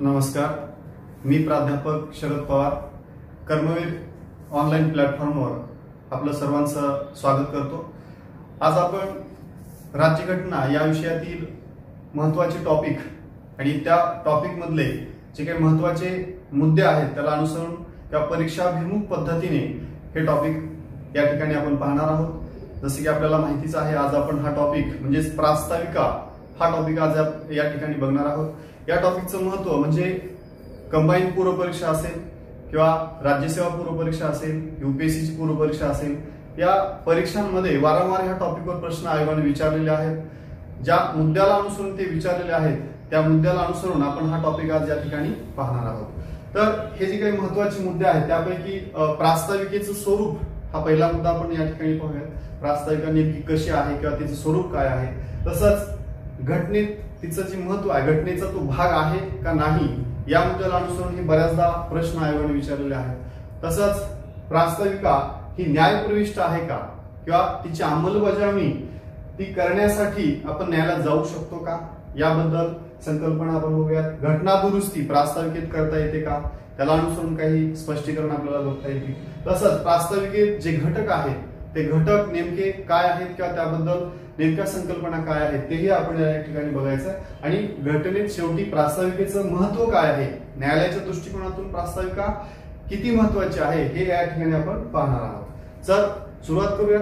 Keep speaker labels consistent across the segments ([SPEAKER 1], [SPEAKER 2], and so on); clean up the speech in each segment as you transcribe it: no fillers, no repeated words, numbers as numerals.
[SPEAKER 1] नमस्कार, मी प्राध्यापक शरद पवार कर्मवीर ऑनलाईन प्लॅटफॉर्मवर आपलं सर्वांचं स्वागत करतो। आज आपण राज्यघटना या विषयातील महत्त्वाचे टॉपिक आणि त्या टॉपिक मधले जे काही महत्त्वाचे मुद्दे आहेत त्याला अनुसरून त्या परीक्षाभिमुख पद्धतीने हे टॉपिक या ठिकाणी आपण पाहणार आहोत। जसे की आपल्याला माहितीच आहे, आज आपण हा टॉपिक म्हणजे प्रास्ताविका हा टॉपिक आज या ठिकाणी बघणार आहोत। या टॉपिकचं महत्त्व म्हणजे कंबाईन पूर्व परीक्षा असेल किंवा राज्यसेवा पूर्व परीक्षा असेल, यूपीएससीची पूर्व परीक्षा असेल, या परीक्षांमध्ये वारंवार ह्या टॉपिकवर प्रश्न आयोगाने विचारलेले आहेत। ज्या मुद्द्याला अनुसरून ते विचारलेले आहेत त्या मुद्द्याला अनुसरून आपण हा टॉपिक आज या ठिकाणी पाहणार आहोत। तर हे जे काही महत्त्वाचे मुद्दे आहेत त्यापैकी प्रास्ताविकेचं स्वरूप हा पहिला मुद्दा आपण या ठिकाणी पाहूयात। प्रास्ताविका नेमकी कशी आहे किंवा तिचं स्वरूप काय आहे, तसंच घटनेत तिचं जे महत्व आहे, घटनेचा तो भाग आहे का नाही, या मुद्द्याला अनुसरून हे बऱ्याचदा प्रश्न आयोगाने विचारलेले आहेत। तसंच प्रास्ताविका ही न्यायप्रविष्ट आहे का किंवा तिची अंमलबजावणी ती करण्यासाठी आपण न्यायालयात जाऊ शकतो का, याबद्दल संकल्पना आपण बघूयात। घटना दुरुस्ती प्रास्ताविकेत करता येते का, त्याला अनुसरून काही स्पष्टीकरण आपल्याला बघता येईल। तसंच प्रास्ताविकेत जे घटक आहेत ते घटक नेमके काय आहेत किंवा त्याबद्दल नेमक्या संकल्पना काय आहेत तेही आपण या ठिकाणी बघायचं। आणि घटनेत शेवटी प्रास्ताविकेचं महत्व काय आहे, न्यायालयाच्या दृष्टिकोनातून प्रास्ताविका किती महत्वाची आहे हे या ठिकाणी आपण पाहणार आहोत। चल सुरुवात करूया।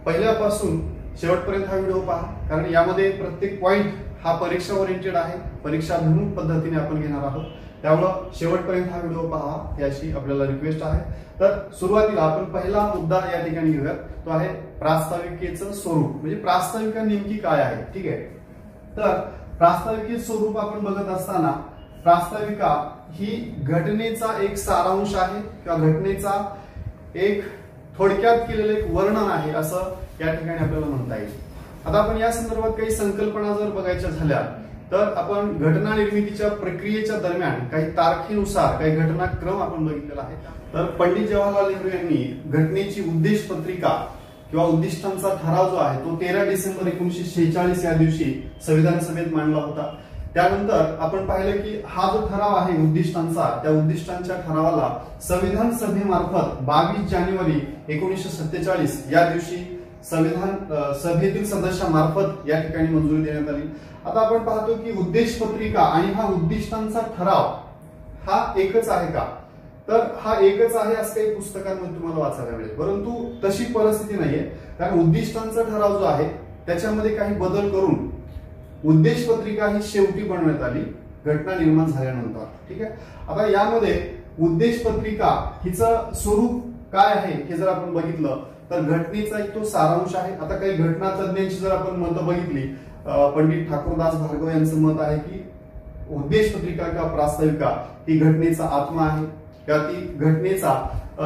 [SPEAKER 1] पहिल्यापासून शेवटपर्यंत हा व्हिडिओ पहा, कारण यामध्ये प्रत्येक पॉइंट हा परीक्षा ओरिएंटेड आहे, परीक्षाभिमुख पद्धतीने आपण घेणार आहोत, त्यामुळे शेवटपर्यंत हा व्हिडिओ पहा याची आपल्याला रिक्वेस्ट आहे। तर सुरुवातीला आपण पहिला मुद्दा या ठिकाणी घेऊया, तो आहे प्रास्ताविकेचं स्वरूप, म्हणजे प्रास्ताविका नेमकी काय आहे। ठीक आहे, तर प्रास्ताविकेचं स्वरूप आपण बघत असताना प्रास्ताविका ही घटनेचा एक सारांश आहे किंवा घटनेचा एक थोडक्यात केलेलं एक वर्णन आहे असं या ठिकाणी आपल्याला म्हणता येईल। आता आपण या संदर्भात काही संकल्पना जर बघायच्या झाल्या तर आपण घटना निर्मितीच्या प्रक्रियेच्या दरम्यान काही तारखेनुसार काही घटनाक्रम आपण बघितलेला आहे। तर पंडित जवाहरलाल नेहरू यांनी घटनेची उद्देश पत्रिका किंवा उद्दिष्टांचा ठराव जो आहे तो 13 डिसेंबर 1946 या दिवशी संविधान सभेत मांडला होता। त्यानंतर आपण पाहिलं की हा जो ठराव आहे उद्दिष्टांचा, त्या उद्दिष्टांच्या ठरावाला संविधान सभेमार्फत 22 जानेवारी 1947 या दिवशी संविधान सभेतील सदस्यांमार्फत या ठिकाणी मंजुरी देण्यात आली। आता आपण पाहतो की उद्देश पत्रिका आणि हा उद्दिष्टांचा ठराव हा एकच आहे का, तर हा एकच आहे असं काही पुस्तकांमध्ये तुम्हाला वाचायला मिळेल, परंतु तशी परिस्थिती नाहीये। कारण उद्दिष्टांचा ठराव जो आहे त्याच्यामध्ये काही बदल करून उद्देश पत्रिका ही शेवटी बनवण्यात आली घटना निर्माण झाल्यानंतर। ठीक आहे, आता यामध्ये उद्देश पत्रिका हिचं स्वरूप काय आहे हे जर आपण बघितलं तर घटनेचा एक तो सारांश आहे। आता काही घटना तज्ञांची जर आपण मतं बघितली, पंडित ठाकूरदास भार्गव यांचं मत आहे की उद्देश पत्रिका किंवा प्रास्ताविका ही घटनेचा आत्मा आहे किंवा ती घटनेचा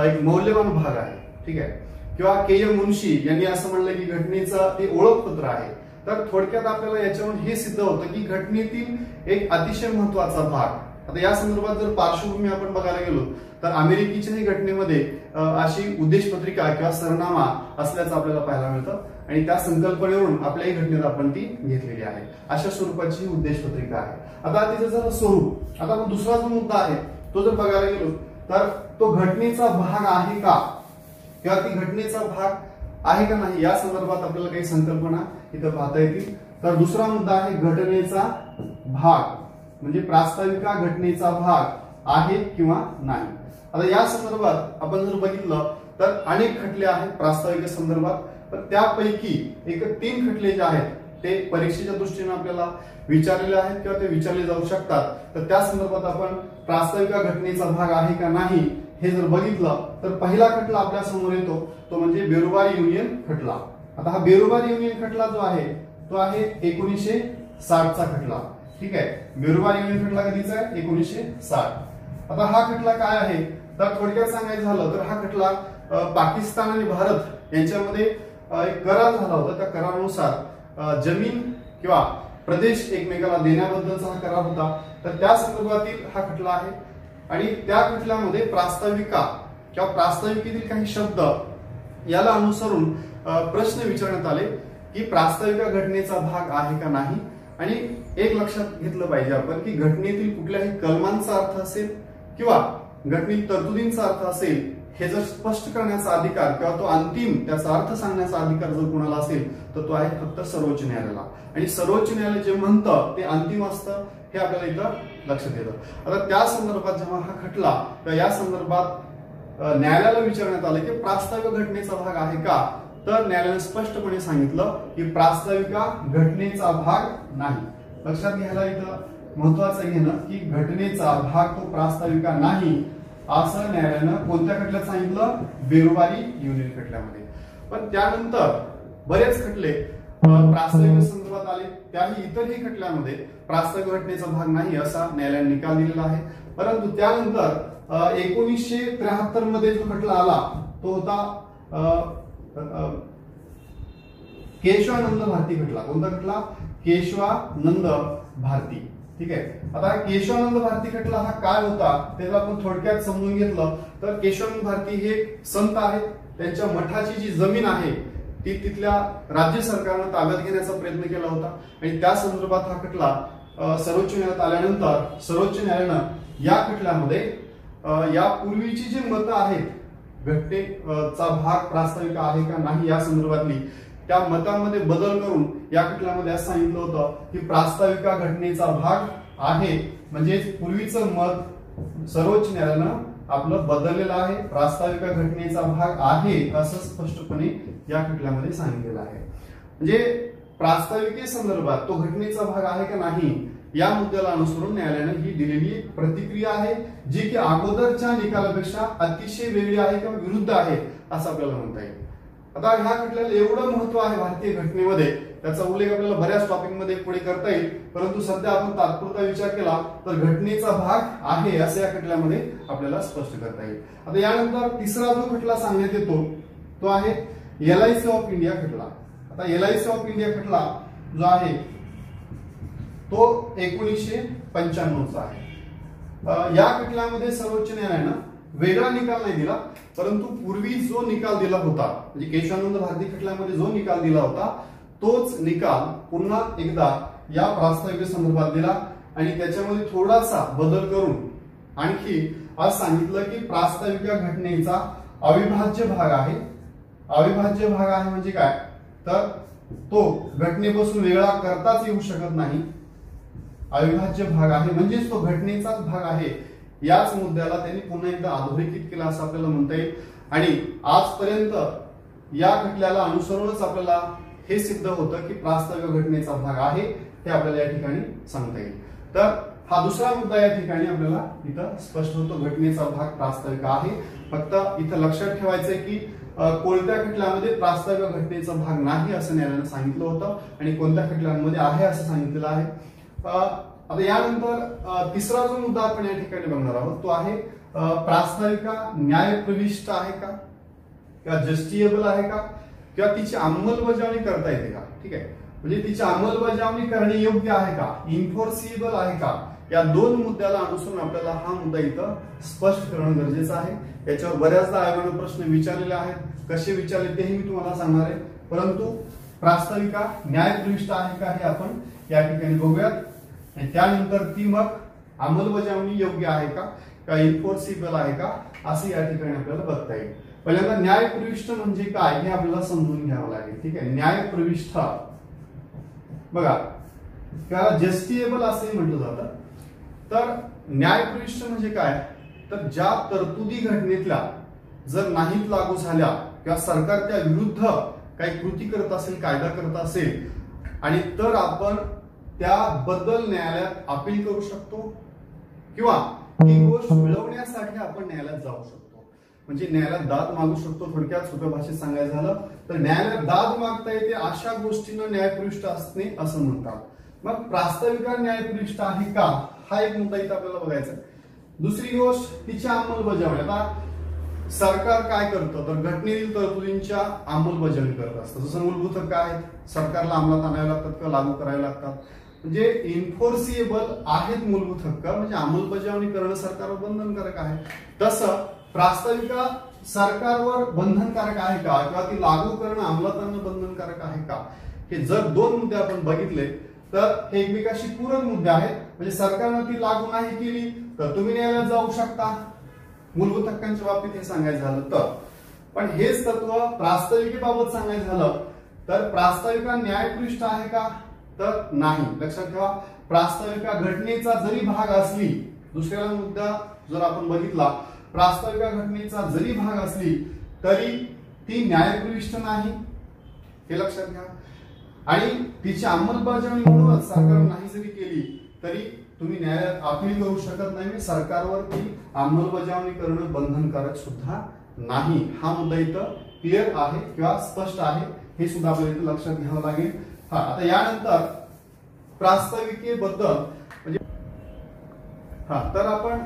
[SPEAKER 1] एक मौल्यवान भाग आहे। ठीक आहे, किंवा के एम मुन्शी यांनी असं म्हणलं की घटनेचं ते ओळखपत्र आहे। तर थोडक्यात आपल्याला याच्यावरून हे सिद्ध होतं की घटनेतील एक अतिशय महत्वाचा भाग। आता या संदर्भात जर पार्श्वभूमी आपण बघायला गेलो तर अमेरिकेच्याही घटनेमध्ये अशी उद्देश पत्रिका किंवा सरनामा असल्याचं आपल्याला पाहायला मिळतं आणि त्या संकल्पनेवरून आपल्याही घटनेत आपण ती घेतलेली आहे। अशा स्वरूपाची उद्देश पत्रिका आहे। आता तिचं जर स्वरूप, आता दुसरा जो मुद्दा आहे तो जर बघायला गेलो तर तो घटनेचा भाग आहे का किंवा ती घटनेचा भाग आहे का नाही या संदर्भात आपल्याला काही संकल्पना इथं पाहता येतील। तर दुसरा मुद्दा आहे घटनेचा भाग, म्हणजे प्रास्ताविका घटनेचा भाग आहे किंवा नाही। आता या संदर्भात आपण जर बघितलं तर अनेक खटले आहेत प्रास्ताविके संदर्भात, पण त्यापैकी एक 3 खटले जे आहेत ते परीक्षेच्या दृष्टीने आपल्याला विचारलेले आहेत किंवा ते विचारले जाऊ शकतात। तर त्या संदर्भात आपण प्रास्ताविका घटनेचा भाग आहे का नाही हे जर बघितलं तर पहिला खटला आपल्या समोर येतो तो म्हणजे बेरुबारी युनियन खटला। आता हा बेरुबारी युनियन खटला जो आहे तो आहे 1960 चा खटला। ठीक आहे, बेरुबारी युनियन खटला कधीचा आहे, 1960। आता हा खटला काय आहे तर थोडक्यात सांगायचं झालं तर हा खटला पाकिस्तान आणि भारत यांच्यामध्ये एक करार झाला होता। त्या करारानुसार जमीन किंवा प्रदेश एकमेकाला देण्याबद्दलचा हा करार होता। तर त्या संदर्भातील हा खटला आहे आणि त्या खटल्यामध्ये प्रास्ताविका किंवा प्रास्ताविकेतील काही शब्द याला अनुसरून प्रश्न विचारण्यात आले की प्रास्ताविका घटनेचा भाग आहे का नाही, आणि एक लक्षात घेतलं पाहिजे आपण की घटनेतील कुठल्याही कलमांचा अर्थ असेल किंवा घटनेतील तरतुदींचा अर्थ असेल हे जर स्पष्ट करण्याचा अधिकार किंवा तो अंतिम त्याचा अर्थ सांगण्याचा अधिकार जर कुणाला असेल तर तो आहे फक्त सर्वोच्च न्यायालयाला. आणि सर्वोच्च न्यायालय जे म्हणतं ते अंतिम असतं हे आपल्याला इथं लक्षात येतं. आता त्या संदर्भात जेव्हा हा खटला तर या संदर्भात न्यायालयाला विचारण्यात आलं की प्रास्ताविक घटनेचा भाग आहे का, तर न्यायालयाने स्पष्टपणे सांगितलं की प्रास्ताविका घटनेचा भाग नाही. लक्षात घ्यायला इथं महत्वाचं घेणं की घटनेचा भाग तो प्रास्ताविका नाही असं न्यायालयानं कोणत्या खटल्यात सांगितलं, बेरुबारी युनियन खटल्यामध्ये. पण त्यानंतर बरेच खटले प्रास्ताविक संदर्भात आले, त्याही इतरही खटल्यामध्ये प्रास्ताविक घटनेचा भाग नाही असा न्यायालयाने निकाल दिलेला आहे. परंतु त्यानंतर 1973 मध्ये जो खटला आला तो होता केशवानंद भारती खटला. कोणता खटला, केशवानंद भारती. ठीक आहे. आता केशवानंद भारती खटला हा काय होता त्याला आपण थोडक्यात समजून घेतलं तर केशवानंद भारती हे संत आहेत, त्यांच्या मठाची जी जमीन आहे ती तिथल्या राज्य सरकारनं ताब्यात घेण्याचा प्रयत्न केला होता आणि त्या संदर्भात हा खटला सर्वोच्च न्यायालयात आल्यानंतर सर्वोच्च न्यायालयानं या खटल्यामध्ये यापूर्वीची जी मतं आहेत घटनेचा भाग प्रास्ताविक आहे का नाही या संदर्भातली त्या मतांमध्ये बदल करून या खटल्यामध्ये असं सांगितलं होतं की प्रास्ताविका घटनेचा भाग आहे. म्हणजे पूर्वीचं मत सर्वोच्च न्यायालयानं आपलं बदललेलं आहे, प्रास्ताविका घटनेचा भाग आहे असं स्पष्टपणे या खटल्यामध्ये सांगितलेलं आहे. म्हणजे प्रास्ताविकेसंदर्भात तो घटनेचा भाग आहे का नाही या मुद्द्याला अनुसरून न्यायालयाने ही दिलेली एक प्रतिक्रिया आहे जी की अगोदरच्या निकालापेक्षा अतिशय वेगळी आहे किंवा विरुद्ध आहे असं आपल्याला म्हणता येईल. आता ह्या खटल्याला एवढं महत्व आहे भारतीय घटनेमध्ये, त्याचा उल्लेख आपल्याला बऱ्याच टॉपिक मध्ये पुढे करता येईल, परंतु सध्या आपण तात्पुरता विचार केला तर घटनेचा भाग आहे असं या खटल्यामध्ये आपल्याला स्पष्ट करता येईल. आता यानंतर तिसरा जो खटला सांगण्यात येतो तो आहे LIC ऑफ इंडिया खटला. आता LIC ऑफ इंडिया खटला जो आहे तो 1995चा आहे. या खटल्यामध्ये सर्वोच्च न्यायालयानं वेगळा निकाल नाही दिला, परंतु पूर्वी जो निकाल दिला होता म्हणजे केशवानंद भारती खटल्यामध्ये जो निकाल दिला होता तोच निकाल पुन्हा एकदा या प्रास्ताविके संदर्भात दिला आणि त्याच्यामध्ये थोडासा बदल करून आणखी आज सांगितलं की प्रास्ताविका घटनेचा अविभाज्य भाग आहे. अविभाज्य भाग आहे म्हणजे काय, तर तो घटनेपासून वेगळा करताच येऊ शकत नाही. अविभाज्य भाग आहे म्हणजेच तो घटनेचाच भाग आहे. याच मुद्द्याला त्यांनी पुन्हा एकदा अधोरेखित केला असं आपल्याला म्हणता येईल. आणि आजपर्यंत या खटल्याला अनुसरूनच आपल्याला हे सिद्ध होतं की प्रास्ताविक घटनेचा भाग आहे हे आपल्याला या ठिकाणी सांगता येईल. तर हा दुसरा मुद्दा या ठिकाणी आपल्याला इथं स्पष्ट होतो, घटनेचा भाग प्रास्ताविक आहे. फक्त इथं लक्षात ठेवायचंय की कोणत्या खटल्यामध्ये प्रास्ताविक घटनेचा भाग नाही असं न्यायालयानं सांगितलं होतं आणि कोणत्या खटल्यांमध्ये आहे असं सांगितलेलं आहे. आता यानंतर तिसरा जो मुद्दा आपण या ठिकाणी बघणार आहोत तो आहे प्रास्ताविका न्यायप्रविष्ट आहे का किंवा जस्टिएबल आहे का किंवा तिची अंमलबजावणी करता येते का. ठीक आहे, म्हणजे तिची अंमलबजावणी करणे योग्य आहे का, इन्फोर्सिबल आहे का, या दोन मुद्द्याला अनुसरून आपल्याला हा मुद्दा इथं स्पष्ट करणं गरजेचं आहे. याच्यावर बऱ्याचदा आयोगाने प्रश्न विचारलेले आहेत, कसे विचारले तेही मी तुम्हाला सांगणार आहे. परंतु प्रास्ताविका न्यायप्रविष्ट आहे का हे आपण या ठिकाणी बघूयात आणि त्यानंतर ती मग अंमलबजावणी योग्य आहे का इन्फोर्सिबल आहे का असं या ठिकाणी आपल्याला बघता येईल. पहिल्यांदा न्यायप्रविष्ट म्हणजे काय हे आपल्याला समजून घ्यावं लागेल. ठीक आहे, न्यायप्रविष्ट बघा किंवा जस्टिएबल असंही म्हटलं जातं. तर न्यायप्रविष्ट म्हणजे काय, तर ज्या तरतुदी घटनेतल्या जर नाहीत लागू झाल्या किंवा सरकार त्या विरुद्ध काही कृती करत असेल, कायदा करत असेल आणि तर आपण त्याबद्दल न्यायालयात अपील करू शकतो किंवा ही गोष्ट मिळवण्यासाठी आपण न्यायालयात जाऊ शकतो. म्हणजे न्यायालयात दाद मागू शकतो. थोडक्यात सोप्या भाषेत सांगायचं झालं तर न्यायालयात दाद मागता येते अशा गोष्टींना न्यायप्रविष्ट असणे असं म्हणतात. मग प्रास्ताविका न्यायप्रविष्ट आहे का हा एक मुद्दा इथं आपल्याला बघायचा. दुसरी गोष्ट तिची अंमलबजावणी. आता सरकार काय करतं तर घटनेतील तरतुदींच्या अंमलबजावणी करत असतं. जसं मूलभूत हक्क आहेत, सरकारला अंमलात आणावे लागतात किंवा लागू करावे लागतात. म्हणजे इन्फोर्सिएबल आहेत मूलभूत हक्क, म्हणजे अंमलबजावणी करणं सरकारवर बंधनकारक आहे. तसं प्रास्ताविका सरकारवर बंधनकारक आहे का किंवा ती लागू करणं अंमलात आणणं बंधनकारक आहे का, हे जर दोन मुद्दे आपण बघितले तर हे एकमेकाशी पूरक मुद्दे आहेत. म्हणजे सरकारनं ती लागू नाही केली तर तुम्ही न्यायालयात जाऊ शकता. मूलभूत हक्कांच्या बाबतीत हे सांगायचं झालं तर. पण हेच तत्व प्रास्ताविकेबाबत सांगायचं झालं तर प्रास्ताविका न्यायपृष्ठ आहे का, तर नाही. लक्षात ठेवा, प्रास्ताविका घटनेचा जरी भाग असली, दुसरा मुद्दा जर आपण बघितला, प्रास्ताविका घटनेचा जरी भाग असली तरी ती न्यायपृष्ठ नाही, हे लक्षात घ्या. आणि तिची अंमलबजावणी म्हणूनच सरकार नाही जरी केली तरी तुम्ही न्यायालयात अपील करू शकत नाही. सरकारवर ती अंमलबजावणी करणं बंधनकारक सुद्धा नाही. हा मुद्दा इथं क्लिअर आहे किंवा स्पष्ट आहे, हे सुद्धा आपल्याला इथं लक्षात घ्यावं लागेल. आता यानंतर प्रास्ताविकेबद्दल म्हणजे तर आपण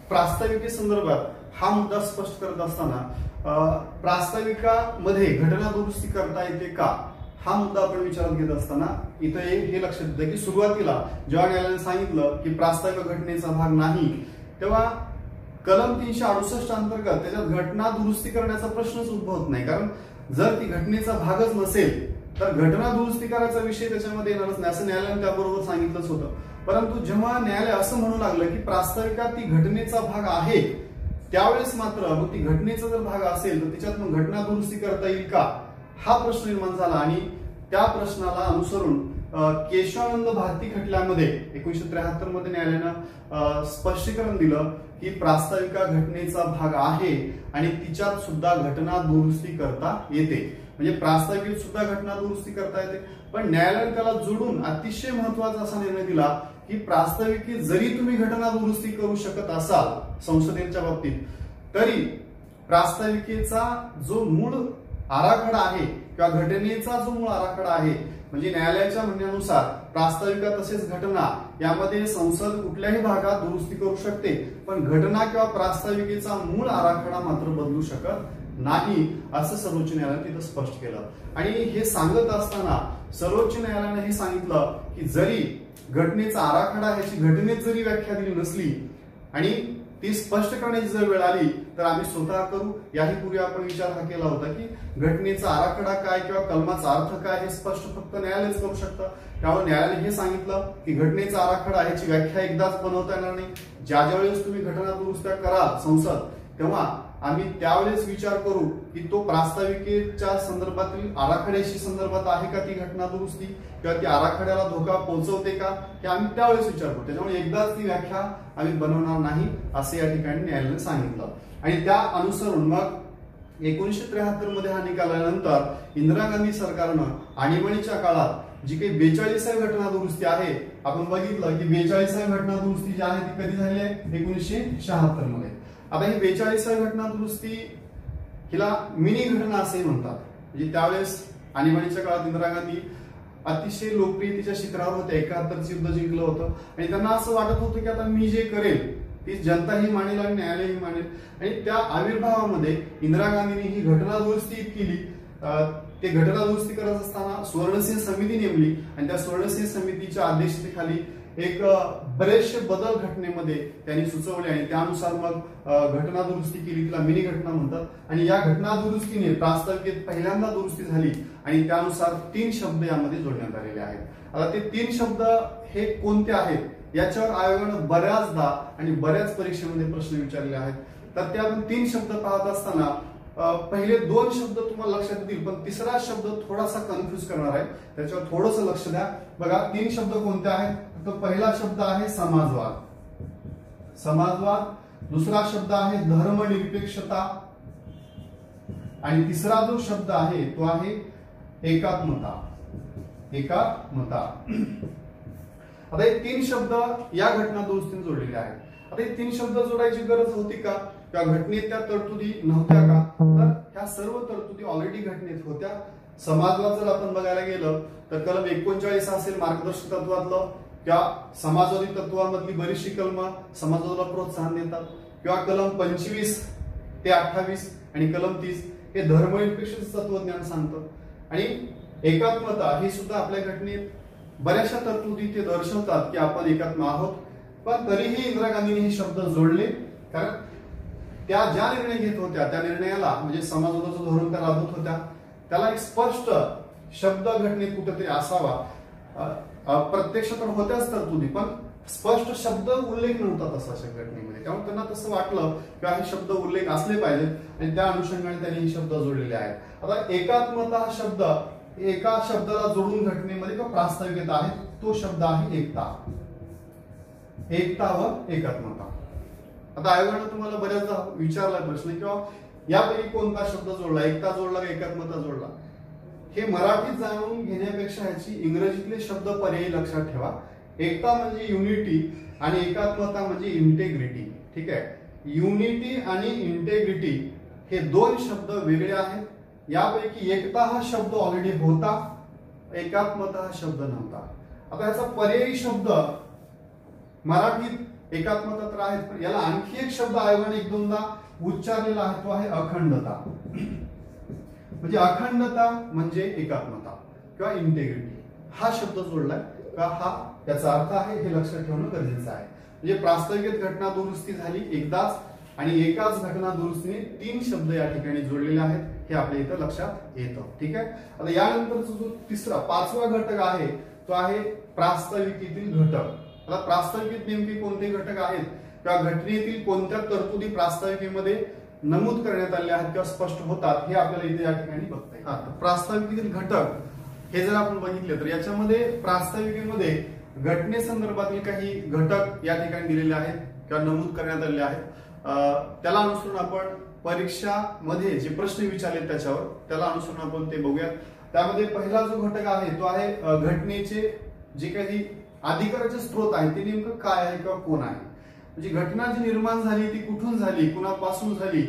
[SPEAKER 1] प्रास्ताविकेसंदर्भात हा मुद्दा स्पष्ट करत असताना प्रास्ताविकामध्ये घटना दुरुस्ती करता येते का, हा मुद्दा आपण विचारात घेत असताना इथं हे लक्षात येतं की सुरुवातीला जेव्हा न्यायालयाने सांगितलं की प्रास्ताविका घटनेचा भाग नाही, तेव्हा कलम 368 अंतर्गत त्याच्यात घटना दुरुस्ती करण्याचा प्रश्नच उद्भवत नाही. कारण जर ती घटनेचा भागच नसेल तर घटना दुरुस्ती करायचा विषय त्याच्यामध्ये येणारच नाही, असं न्यायालयाने त्याबरोबर सांगितलंच होतं. परंतु जेव्हा न्यायालय असं म्हणू लागलं की प्रास्ताविका ती घटनेचा भाग आहे, त्यावेळेस मात्र मग ती घटनेचा जर भाग असेल तर त्याच्यात मग घटना दुरुस्ती करता येईल का, हा प्रश्न निर्माण झाला. आणि त्या प्रश्नाला अनुसरून केशवानंद भारती खटल्यामध्ये 1973 मध्ये न्यायालयानं स्पष्टीकरण दिलं की प्रास्ताविका घटनेचा भाग आहे आणि तिच्यात सुद्धा घटना दुरुस्ती करता येते. म्हणजे प्रास्ताविकेत सुद्धा घटना दुरुस्ती करता येते. पण न्यायालयाने त्याला जोडून अतिशय महत्वाचा असा निर्णय दिला की प्रास्ताविकेत जरी तुम्ही घटना दुरुस्ती करू शकत असाल संसदेच्या बाबतीत, तरी प्रास्ताविकेचा जो मूळ आराखडा आहे किंवा घटनेचा जो मूळ आराखडा आहे, म्हणजे न्यायालयाच्या म्हणण्यानुसार प्रास्ताविका तसेच घटना यामध्ये संसद कुठल्याही भागात दुरुस्ती करू शकते, पण घटना किंवा प्रास्ताविकेचा मूळ आराखडा मात्र बदलू शकत नाही, असं सर्वोच्च न्यायालयाने तिथं स्पष्ट केलं. आणि हे सांगत असताना सर्वोच्च न्यायालयाने हे सांगितलं की जरी घटनेचा आराखडा ह्याची घटनेत जरी व्याख्या दिली नसली आणि ती स्पष्ट करण्याची जर वेळ आली तर आम्ही स्वतः करू. याही पूर्वी आपण विचार हा केला होता की घटनेचा आराखडा काय किंवा कलमाचा अर्थ काय हे स्पष्ट फक्त न्यायालयच करू शकतं. त्यामुळे न्यायालयाने हे सांगितलं की घटनेचा आराखडा ह्याची व्याख्या एकदाच बनवता येणार नाही. ज्या वेळेस तुम्ही घटना दुरुस्त्या कराल संसद, तेव्हा आम्ही त्यावेळेस विचार करू की तो प्रास्ताविकेच्या संदर्भातील आराखड्याशी संदर्भात आहे का ती घटना दुरुस्ती, किंवा ती आराखड्याला धोका पोहोचवते का, हे आम्ही त्यावेळेस विचार करू. त्याच्यामुळे एकदाच ती व्याख्या आम्ही बनवणार नाही, असे या ठिकाणी न्यायालयाने सांगितलं. आणि त्या अनुसरून मग 1973 मध्ये हा निकाल आल्यानंतर इंदिरा गांधी सरकारनं आणीबाणीच्या काळात जी काही 42वी घटना दुरुस्ती आहे, आपण बघितलं की 42वी घटना दुरुस्ती जी आहे ती कधी झाली आहे, 1976 मध्ये. आता ही 42वी घटना दुरुस्ती हिला मिनी घटना असे म्हणतात. म्हणजे त्यावेळेस आणीबाणीच्या काळात इंदिरा गांधी अतिशय लोकप्रियतेच्या शिखरावर होते. 71 युद्ध जिंकलं होतं आणि त्यांना असं वाटत होतं की आता मी जे करेल ती जनताही मानेल आणि न्यायालयही मानेल. आणि त्या आविर्भावामध्ये इंदिरा गांधींनी ही घटना दुरुस्ती केली. ते घटना दुरुस्ती करत असताना सुवर्णसिंह समिती नेमली आणि त्या सुवर्णसिंह समितीच्या अध्यक्षतेखाली एक बरेचसे बदल घटनेमध्ये त्यांनी सुचवले आणि त्यानुसार मग घटना दुरुस्ती केली, तिला मिनी घटना म्हणतात. आणि या घटना दुरुस्तीने प्रास्ताविकेत पहिल्यांदा दुरुस्ती झाली आणि त्यानुसार 3 शब्द यामध्ये जोडण्यात आलेले आहेत. आता ते 3 शब्द हे कोणते आहेत याच्यावर आयोगानं बऱ्याचदा आणि बऱ्याच परीक्षेमध्ये प्रश्न विचारले आहेत. तर ते आपण 3 शब्द पाहत असताना पहिले 2 शब्द तुम्हाला लक्षात येतील, पण तिसरा शब्द थोडासा कन्फ्युज करणार आहे, त्याच्यावर थोडंसं लक्ष द्या. बघा 3 शब्द कोणते आहेत, तर पहिला शब्द आहे समाजवाद, समाजवाद. दुसरा शब्द आहे धर्मनिरपेक्षता आणि तिसरा जो शब्द आहे तो आहे एकात्मता, एकात्मता. आता हे 3 शब्द या घटना दुरुस्तीने जोडलेले आहेत. आता हे 3 शब्द जोडायची गरज होती का, किंवा घटनेत त्या तरतुदी नव्हत्या का, तर ह्या सर्व तरतुदी ऑलरेडी घटनेत होत्या. समाजवाद जर आपण बघायला गेलं तर कलम 39 असेल मार्गदर्शक तत्वातलं, किंवा समाजवादी तत्वामधली बरीचशी कलम समाजवादाला प्रोत्साहन देतात, किंवा कलम 25 ते 28 आणि कलम 30 हे धर्मनिरपेक्ष तत्वज्ञान सांगतं. आणि एकात्मता ही सुद्धा आपल्या घटनेत बऱ्याचशा तरतुदी ते दर्शवतात की आपण एकात्म आहोत. पण तरीही इंदिरा गांधींनी हे शब्द जोडले, कारण त्या ज्या निर्णय घेत होत्या त्या निर्णयाला म्हणजे समाजवादाचं धोरण राबवत होत्या, त्याला एक स्पष्ट शब्द घटनेत कुठेतरी असावा. प्रत्यक्ष तर होत्याच तरतुदी, पण स्पष्ट शब्द उल्लेख नव्हता तसा घटनेमध्ये, त्यामुळे त्यांना तसं वाटलं की हे शब्द उल्लेख असले पाहिजेत आणि त्या अनुषंगाने त्यांनी हे शब्द जोडलेले आहेत. आता एकात्मता हा शब्द एका शब्दाला जोडून घटनेमध्ये किंवा प्रास्ताविकता आहे, तो शब्द आहे एकता. एकता व एकात्मता. आता आयोगानं तुम्हाला बऱ्याचदा विचारला प्रश्न किंवा यापैकी कोणता शब्द जोडला, एकता जोडला का एकात्मता जोडला. हे मराठीत जाणून घेण्यापेक्षा ह्याची इंग्रजीतले शब्द पर्यायी लक्षात ठेवा. एकता म्हणजे युनिटी आणि एकात्मता म्हणजे इंटेग्रिटी. ठीक आहे, युनिटी आणि इंटेग्रिटी हे दोन शब्द वेगळे आहेत. यापैकी एकता हा शब्द ऑलरेडी होता, एकात्मता हा शब्द नव्हता. आता ह्याचा पर्यायी शब्द मराठीत एकात्मता तर आहे, पण याला आणखी एक शब्द आयोगाने एक दोनदा उच्चारलेला आहे, तो आहे अखंडता. म्हणजे अखंडता म्हणजे एकात्मता किंवा इंटेग्रिटी हा शब्द जोडलाय का, हा त्याचा अर्थ आहे हे लक्षात ठेवणं गरजेचं आहे. म्हणजे प्रास्ताविकेत घटना दुरुस्ती झाली एकदाच आणि एकाच घटना दुरुस्तीने 3 शब्द या ठिकाणी जोडलेले आहेत, हे आपल्या इथं लक्षात येतं. ठीक आहे. आता यानंतरचा जो तिसरा 5वा घटक आहे तो आहे प्रास्ताविकेतील घटक. आता प्रास्ताविकेत नेमके कोणते घटक आहेत किंवा घटनेतील कोणत्या तरतुदी प्रास्ताविकेमध्ये नमूद करण्यात आले आहेत किंवा स्पष्ट होतात, हे आपल्याला इथे या ठिकाणी बघता येईल. प्रास्ताविकेतील घटक हे जर आपण बघितले तर याच्यामध्ये प्रास्ताविकेमध्ये घटनेसंदर्भातील काही घटक या ठिकाणी दिलेले आहेत किंवा नमूद करण्यात आलेले आहेत. त्याला अनुसरून आपण परीक्षामध्ये जे प्रश्न विचारले त्याला अनुसरून आपण ते बघूयात. त्यामध्ये पहिला जो घटक आहे तो आहे घटनेचे जे काही अधिकाराचे स्रोत आहे ते नेमकं काय आहे किंवा कोण आहे. म्हणजे घटना जी निर्माण झाली ती कुठून झाली, कुणापासून झाली,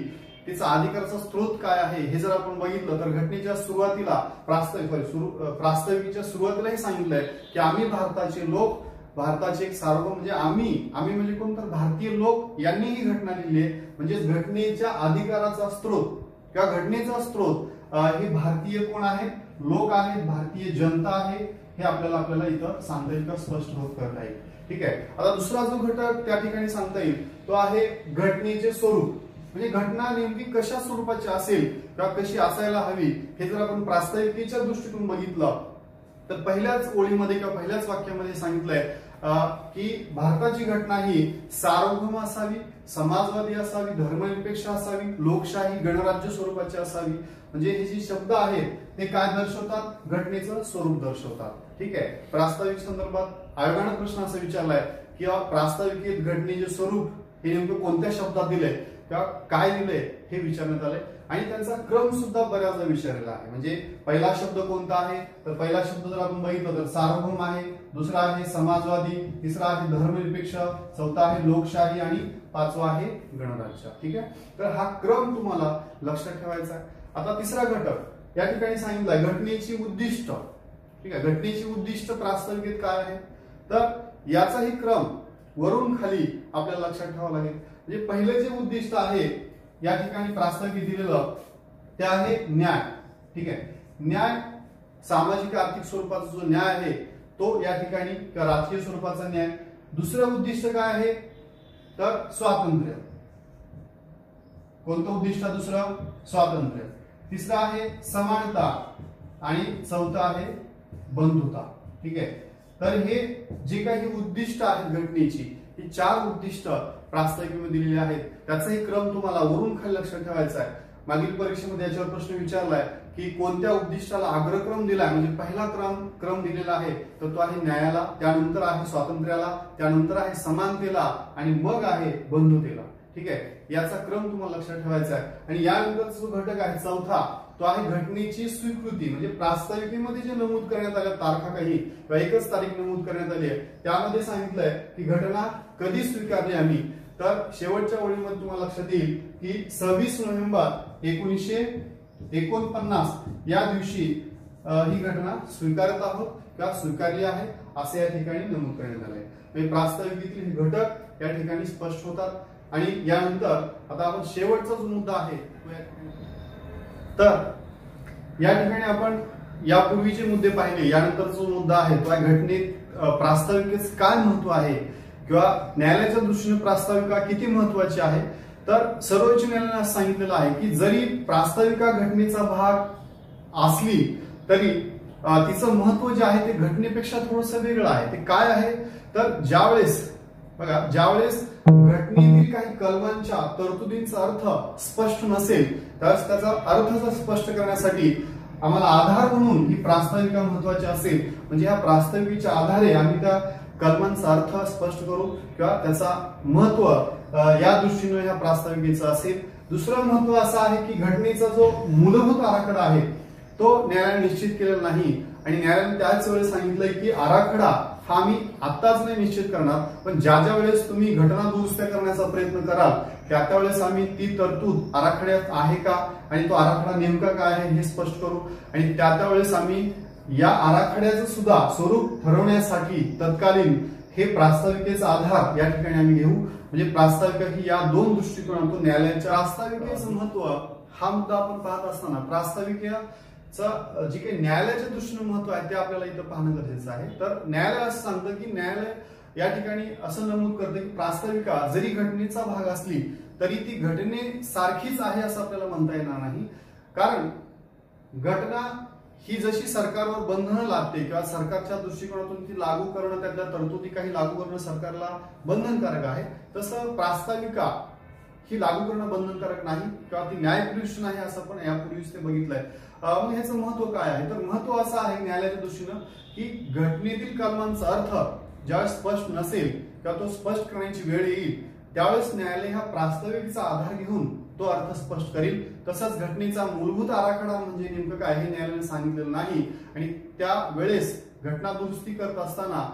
[SPEAKER 1] तिचा अधिकाराचा स्रोत काय आहे हे जर आपण बघितलं तर घटनेच्या सुरुवातीला प्रास्ताविकेच्या सुरुवातीला हे सांगितलंय की आम्ही भारताचे लोक, भारताचे एक सार्वभौम म्हणजे आम्ही म्हणजे कोण तर भारतीय लोक यांनी ही घटना लिहिली आहे. म्हणजे घटनेच्या अधिकाराचा स्रोत किंवा घटनेचा स्रोत हे भारतीय कोण आहेत, लोक आहेत, भारतीय जनता आहे, हे आपल्याला इथं सांगता येईल किंवा स्पष्ट होत करता येईल. ठीक आहे. आता दुसरा जो घटक त्या ठिकाणी सांगता येईल तो आहे घटनेचे स्वरूप. म्हणजे घटना नेमकी कशा स्वरूपाची असेल किंवा कशी असायला हवी हे जर आपण प्रास्ताविकेच्या दृष्टीतून बघितलं तर पहिल्याच ओळीमध्ये किंवा पहिल्याच वाक्यामध्ये सांगितलंय की भारताची घटना ही सार्वभौम असावी, समाजवादी असावी, धर्मनिरपेक्ष असावी, लोकशाही, गणराज्य स्वरूपाची असावी. म्हणजे हे जे शब्द आहेत ते काय दर्शवतात, घटनेचं स्वरूप दर्शवतात. ठीक आहे. प्रास्ताविक संदर्भात आयोगाने प्रश्न असा विचारलाय की प्रास्ताविकेत घटनेचे स्वरूप हे नेमकं कोणत्या शब्दात दिले किंवा काय दिले हे विचारण्यात आले आणि त्यांचा क्रम सुद्धा बऱ्याचदा विचारलेला आहे. म्हणजे पहिला शब्द कोणता आहे तर पहिला शब्द जर आपण बघितलं तर सार्वभौम आहे, दुसरा आहे समाजवादी, तिसरा आहे धर्मनिरपेक्ष, चौथा आहे लोकशाही आणि 5वा आहे गणराज्य. ठीक आहे. तर हा क्रम तुम्हाला लक्षात ठेवायचा आहे. आता तिसरा घटक या ठिकाणी सांगितलाय घटनेची उद्दिष्ट. ठीक आहे. घटनेची उद्दिष्ट प्रास्ताविकेत काय आहे तर याचाही क्रम वरून खाली आपल्याला लक्षात ठेवावा लागेल. म्हणजे पहिलं जे उद्दिष्ट आहे या ठिकाणी प्रास्ताविकेत दिलेलं ते आहे न्याय. ठीक आहे. न्याय सामाजिक आर्थिक स्वरूपाचा जो न्याय आहे तो या ठिकाणी किंवा राजकीय स्वरूपाचा न्याय. दुसरं उद्दिष्ट काय आहे तर स्वातंत्र्य. कोणतं उद्दिष्ट दुसरं स्वातंत्र्य. तिसरं आहे समानता आणि चौथा आहे बंधुता. ठीक आहे. तर हे जे काही उद्दिष्ट आहेत घटनेची ही 4 उद्दिष्ट प्रास्ताविकेमध्ये दिलेली आहेत. त्याचाही क्रम तुम्हाला वरून खाली लक्षात ठेवायचा आहे. मागील परीक्षेमध्ये याच्यावर प्रश्न विचारलाय की कोणत्या उद्दिष्टाला अग्रक्रम दिलाय. म्हणजे पहिला क्रम दिलेला आहे तर तो आहे न्यायाला, त्यानंतर आहे स्वातंत्र्याला, त्यानंतर आहे समानतेला आणि मग आहे बंधुतेला. ठीक आहे. याचा क्रम तुम्हाला लक्षात ठेवायचा आहे. आणि यानंतरचा जो घटक आहे चौथा तो आहे घटनेची स्वीकृती. म्हणजे प्रास्ताविकेमध्ये जे नमूद करण्यात आल्या तारखा काही किंवा एकच तारीख नमूद करण्यात आली आहे त्यामध्ये सांगितलंय की घटना कधी स्वीकारली आम्ही तर शेवटच्या ओळीमध्ये तुम्हाला लक्षात येईल की 26 नोव्हेंबर 1949 या दिवशी ही घटना स्वीकारत आहोत किंवा स्वीकारली आहे असे या ठिकाणी नमूद करण्यात आले. म्हणजे प्रास्ताविकेतील हे घटक या ठिकाणी स्पष्ट होतात. आणि यानंतर आता आपण शेवटचा जो मुद्दा आहे तर या ठिकाणी आपण यापूर्वीचे मुद्दे पाहिले. यानंतर जो मुद्दा आहे तो आहे घटनेत प्रास्ताविकेचं काय महत्व आहे किंवा न्यायालयाच्या दृष्टीने प्रास्ताविका किती महत्वाची आहे. तर सर्वोच्च न्यायालयाने असं सांगितलेलं आहे की जरी प्रास्ताविका घटनेचा भाग असली तरी तिचं महत्व जे आहे ते घटनेपेक्षा थोडंसं वेगळं आहे. ते काय आहे तर ज्यावेळेस घटनेतील काही कलमांच्या तरतुदींचा अर्थ स्पष्ट नसेल त्यावेळेस त्याचा अर्थ स्पष्ट करण्यासाठी आम्हाला आधार म्हणून ही प्रास्ताविका महत्वाची असेल. म्हणजे ह्या प्रास्ताविकेच्या आधारे आम्ही त्या कलमांचा अर्थ स्पष्ट करू किंवा त्याचा महत्व या दृष्टीने ह्या प्रास्ताविकेचा असेल. दुसरं महत्व असं आहे की घटनेचा जो मूलभूत आराखडा आहे तो न्यायालयाने निश्चित केलेला नाही आणि न्यायालयाने त्याच वेळेस सांगितलंय की आराखडा हा आम्ही आत्ताच नाही निश्चित करणार, पण ज्या वेळेस तुम्ही घटना दुरुस्त्या करण्याचा प्रयत्न कराल त्या वेळेस आम्ही ती तरतूद आराखड्यात आहे का आणि तो आराखडा नेमका काय आहे हे स्पष्ट करू आणि त्या वेळेस आम्ही या आराखड्याचं सुद्धा स्वरूप ठरवण्यासाठी तत्कालीन हे प्रास्ताविकेचा आधार या ठिकाणी आम्ही घेऊ. म्हणजे प्रास्ताविका ही या दोन दृष्टिकोनातून न्यायालयाच्या प्रास्ताविकेचं महत्व हा मुद्दा आपण पाहत असताना प्रास्ताविकेचं जे काही न्यायालयाच्या दृष्टीने महत्व आहे ते आपल्याला इथं पाहणं गरजेचं आहे. तर न्यायालय असं सांगतं की न्यायालय या ठिकाणी असं नमूद करतं की प्रास्ताविका जरी घटनेचा भाग असली तरी ती घटनेसारखीच आहे असं आपल्याला म्हणता येणार नाही. कारण घटना ही जशी सरकारवर बंधनं लादते किंवा सरकारच्या दृष्टिकोनातून ती लागू करणं त्यातल्या तरतुदी काही लागू करणं सरकारला बंधनकारक आहे, तसं प्रास्ताविका ही लागू करणं बंधनकारक नाही किंवा ती न्यायप्रविष्ट नाही असं आपण यापूर्वीच ते बघितलंय. मग ह्याचं महत्व काय आहे तर महत्व असं आहे न्यायालयाच्या दृष्टीनं की घटनेतील कलमांचा अर्थ ज्यावेळेस स्पष्ट नसेल किंवा तो स्पष्ट करण्याची वेळ येईल त्यावेळेस न्यायालय हा प्रास्ताविकेचा आधार घेऊन तो अर्थ स्पष्ट करेल. तसंच घटनेचा मूलभूत आराखडा म्हणजे नेमकं काय हे न्यायालयाने सांगितलेलं नाही आणि त्या वेळेस घटना दुरुस्ती करत असताना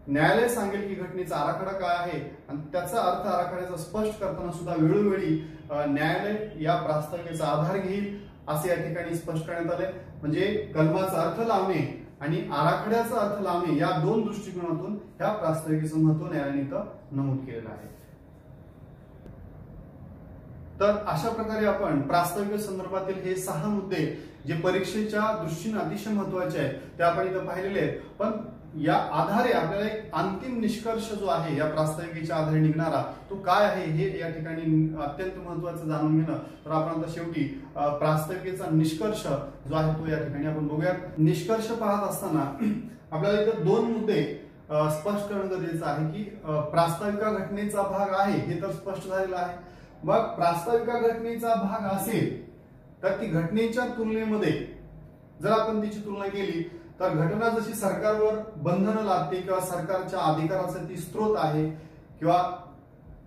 [SPEAKER 1] न्यायालय सांगेल की घटनेचा आराखडा काय आहे आणि त्याचा अर्थ आराखड्याचा स्पष्ट करताना सुद्धा वेळोवेळी न्यायालय या प्रास्ताविकेचा आधार घेईल असे या ठिकाणी स्पष्ट करण्यात आले. म्हणजे कलमाचा अर्थ लावणे आणि आराखड्याचा अर्थ लावणे या दोन दृष्टिकोनातून ह्या प्रास्ताविकेचं महत्व न्यायालयाने इथं नमूद केलेलं आहे. तर अशा प्रकारे आपण प्रास्ताविके संदर्भातील हे 6 मुद्दे जे परीक्षेच्या दृष्टीने अतिशय महत्वाचे आहेत ते आपण इथं पाहिलेले आहेत. पण या आधारे आपल्याला एक अंतिम निष्कर्ष जो आहे या प्रास्ताविकेच्या आधारे निघणारा तो काय आहे हे या ठिकाणी अत्यंत महत्वाचं जाणून घेणं. तर आपण आता शेवटी प्रास्ताविकेचा निष्कर्ष जो आहे तो या ठिकाणी आपण बघूयात. निष्कर्ष पाहत असताना आपल्याला इथं 2 मुद्दे स्पष्ट करणं गरजेचं आहे की प्रास्ताविका घटनेचा भाग आहे हे तर स्पष्ट झालेलं आहे. मग प्रास्ताविका घटनेचा भाग असेल तर ती घटनेच्या तुलनेमध्ये जर आपण तिची तुलना केली तर घटना जशी सरकारवर बंधनं लादते किंवा सरकारच्या अधिकाराचा ती स्रोत आहे किंवा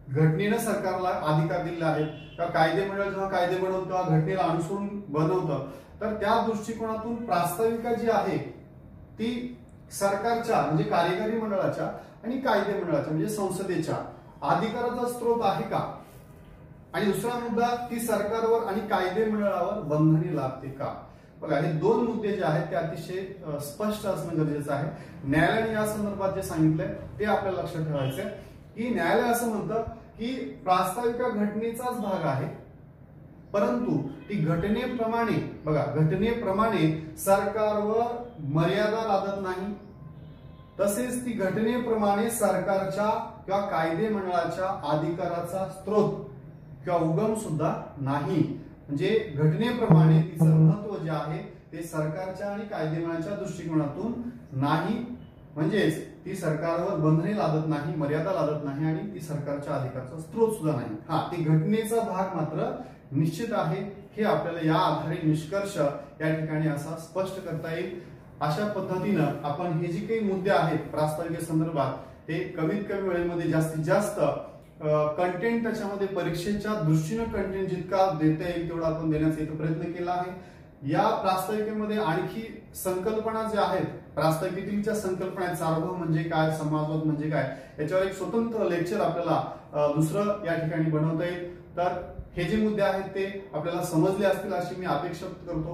[SPEAKER 1] घटनेनं सरकारला अधिकार दिले आहेत किंवा कायदेमंडळ जेव्हा कायदे बनवतं तेव्हा घटनेला अनुसरून बनवतं तर त्या दृष्टिकोनातून प्रास्ताविका जी आहे ती सरकारच्या म्हणजे कार्यकारी मंडळाच्या आणि कायदे मंडळाच्या म्हणजे संसदेच्या अधिकाराचा स्रोत आहे का आणि दुसरा मुद्दा ती सरकारवर आणि कायदे मंडळावर बंधने लादते का. बघा हे 2 मुद्दे जे आहेत ते अतिशय स्पष्ट असणं गरजेचं आहे. न्यायालयाने या संदर्भात जे सांगितलंय ते आपल्याला लक्षात ठेवायचंय की न्यायालय असं म्हणतं की प्रास्ताविका घटनेचाच भाग आहे परंतु ती घटनेप्रमाणे सरकारवर मर्यादा लादत नाही. तसेच ती घटनेप्रमाणे सरकारच्या किंवा कायदे मंडळाच्या अधिकाराचा स्रोत किंवा उगम सुद्धा नाही. म्हणजे घटनेप्रमाणे तिचं महत्व जे आहे ते सरकारच्या आणि कायदेमंडळाच्या दृष्टिकोनातून नाही. म्हणजेच ती सरकारवर बंधने लादत नाही, मर्यादा लादत नाही आणि ती सरकारच्या अधिकाराचा स्रोत सुद्धा नाही. ती घटनेचा भाग मात्र निश्चित आहे हे आपल्याला या आधारे निष्कर्ष या ठिकाणी असा स्पष्ट करता येईल. अशा पद्धतीनं आपण हे जे काही मुद्दे आहेत प्रास्ताविके संदर्भात ते कमीत कमी वेळेमध्ये जास्तीत जास्त कंटेंट त्याच्यामध्ये परीक्षेच्या दृष्टीने कंटेंट जितका देता येईल तेवढा आपण देण्याचा इथं प्रयत्न केला आहे. या प्रास्ताविकेमध्ये आणखी संकल्पना ज्या आहेत प्रास्ताविकेतील संकल्पना आहेत सार्वभौम म्हणजे काय, समाजवाद म्हणजे काय याच्यावर एक स्वतंत्र लेक्चर आपल्याला दुसरं या ठिकाणी बनवता येईल. तर हे जे मुद्दे आहेत ते आपल्याला समजले असतील अशी मी अपेक्षा करतो.